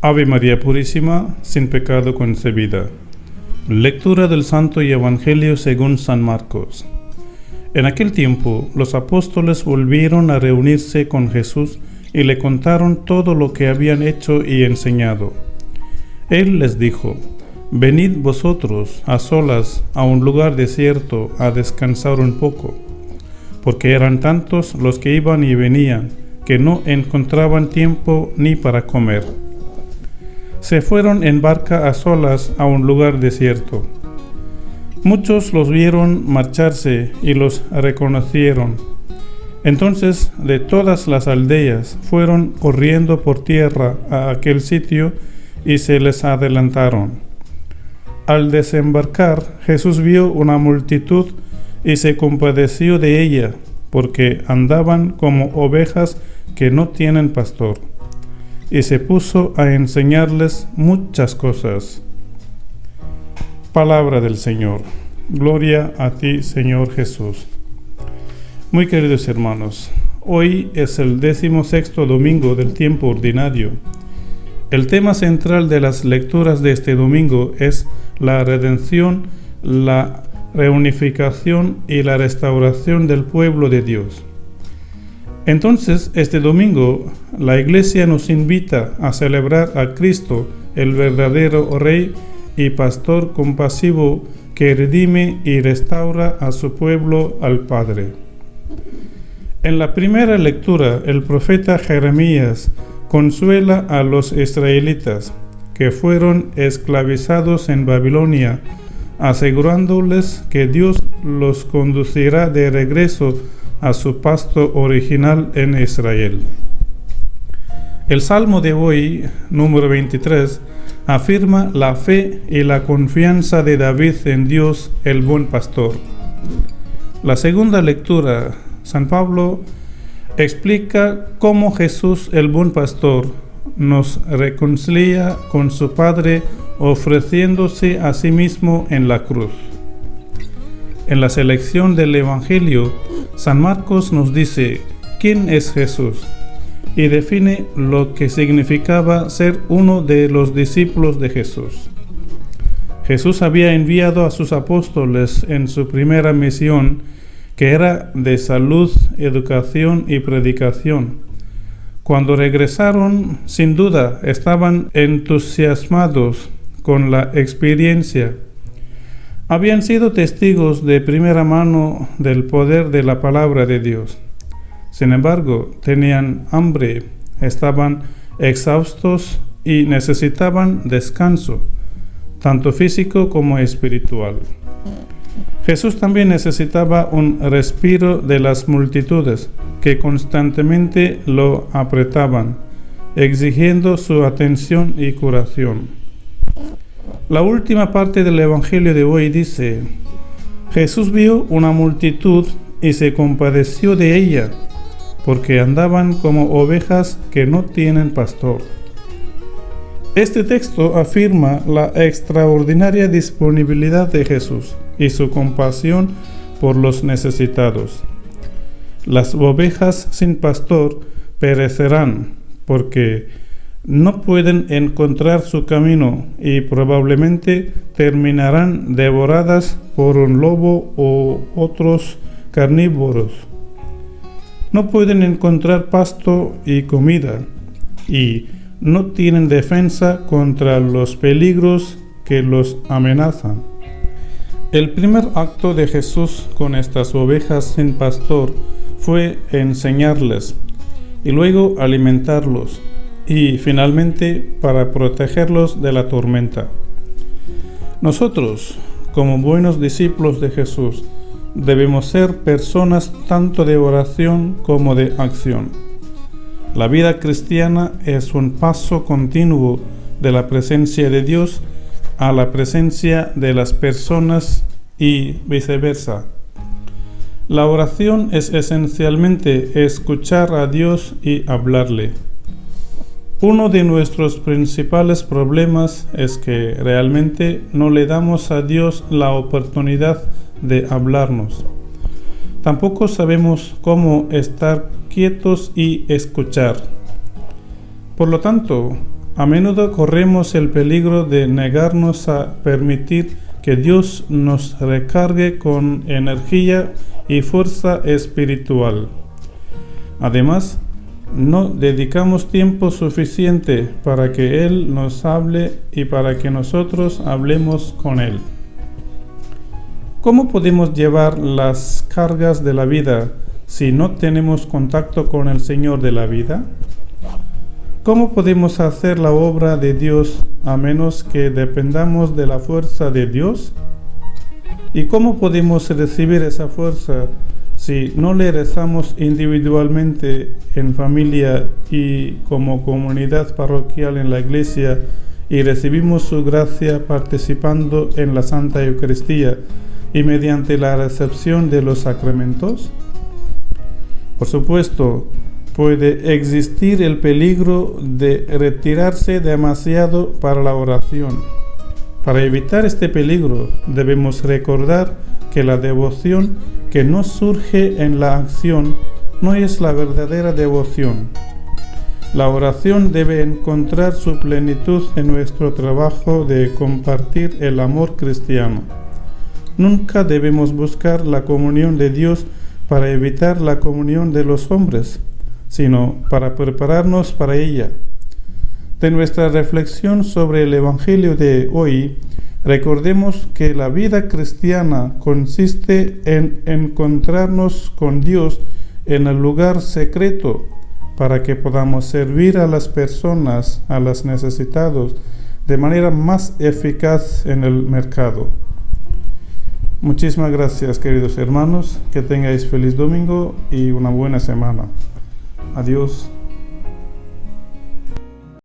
Ave María Purísima, sin pecado concebida. Lectura del Santo Evangelio según San Marcos. En aquel tiempo, los apóstoles volvieron a reunirse con Jesús y le contaron todo lo que habían hecho y enseñado. Él les dijo: Venid vosotros a solas a un lugar desierto a descansar un poco, porque eran tantos los que iban y venían, que no encontraban tiempo ni para comer. Se fueron en barca a solas a un lugar desierto. Muchos los vieron marcharse y los reconocieron. Entonces de todas las aldeas fueron corriendo por tierra a aquel sitio y se les adelantaron. Al desembarcar, Jesús vio una multitud y se compadeció de ella, porque andaban como ovejas que no tienen pastor. Y se puso a enseñarles muchas cosas. Palabra del Señor. Gloria a ti, Señor Jesús. Muy queridos hermanos, hoy es el 16º domingo del tiempo ordinario. El tema central de las lecturas de este domingo es la redención, la reunificación y la restauración del pueblo de Dios. Entonces, este domingo, la Iglesia nos invita a celebrar a Cristo, el verdadero Rey y Pastor compasivo que redime y restaura a su pueblo al Padre. En la primera lectura, el profeta Jeremías consuela a los israelitas que fueron esclavizados en Babilonia, asegurándoles que Dios los conducirá de regreso a su pasto original en Israel. El Salmo de hoy, número 23, afirma la fe y la confianza de David en Dios, el buen pastor. La segunda lectura, San Pablo explica cómo Jesús, el buen pastor, nos reconcilia con su Padre ofreciéndose a sí mismo en la cruz. En la selección del Evangelio, San Marcos nos dice quién es Jesús y define lo que significaba ser uno de los discípulos de Jesús. Jesús había enviado a sus apóstoles en su primera misión, que era de salud, educación y predicación. Cuando regresaron, sin duda, estaban entusiasmados con la experiencia. Habían sido testigos de primera mano del poder de la palabra de Dios. Sin embargo, tenían hambre, estaban exhaustos y necesitaban descanso, tanto físico como espiritual. Jesús también necesitaba un respiro de las multitudes que constantemente lo apretaban, exigiendo su atención y curación. La última parte del Evangelio de hoy dice: Jesús vio una multitud y se compadeció de ella, porque andaban como ovejas que no tienen pastor. Este texto afirma la extraordinaria disponibilidad de Jesús y su compasión por los necesitados. Las ovejas sin pastor perecerán porque no pueden encontrar su camino y probablemente terminarán devoradas por un lobo o otros carnívoros. No pueden encontrar pasto y comida y no tienen defensa contra los peligros que los amenazan. El primer acto de Jesús con estas ovejas sin pastor fue enseñarles y luego alimentarlos y finalmente para protegerlos de la tormenta. Nosotros, como buenos discípulos de Jesús, debemos ser personas tanto de oración como de acción. La vida cristiana es un paso continuo de la presencia de Dios a la presencia de las personas y viceversa. La oración es esencialmente escuchar a Dios y hablarle. Uno de nuestros principales problemas es que realmente no le damos a Dios la oportunidad de hablarnos. Tampoco sabemos cómo estar quietos y escuchar. Por lo tanto, A menudo corremos el peligro de negarnos a permitir que Dios nos recargue con energía y fuerza espiritual. Además, no dedicamos tiempo suficiente para que Él nos hable y para que nosotros hablemos con Él. ¿Cómo podemos llevar las cargas de la vida si no tenemos contacto con el Señor de la vida? ¿Cómo podemos hacer la obra de Dios a menos que dependamos de la fuerza de Dios? ¿Y cómo podemos recibir esa fuerza si no le rezamos individualmente en familia y como comunidad parroquial en la iglesia y recibimos su gracia participando en la Santa Eucaristía y mediante la recepción de los sacramentos? Por supuesto, puede existir el peligro de retirarse demasiado para la oración. Para evitar este peligro, debemos recordar que la devoción que no surge en la acción no es la verdadera devoción. La oración debe encontrar su plenitud en nuestro trabajo de compartir el amor cristiano. Nunca debemos buscar la comunión de Dios para evitar la comunión de los hombres, sino para prepararnos para ella. De nuestra reflexión sobre el Evangelio de hoy, recordemos que la vida cristiana consiste en encontrarnos con Dios en el lugar secreto para que podamos servir a las personas, a los necesitados, de manera más eficaz en el mercado. Muchísimas gracias, queridos hermanos. Que tengáis feliz domingo y una buena semana. Adiós.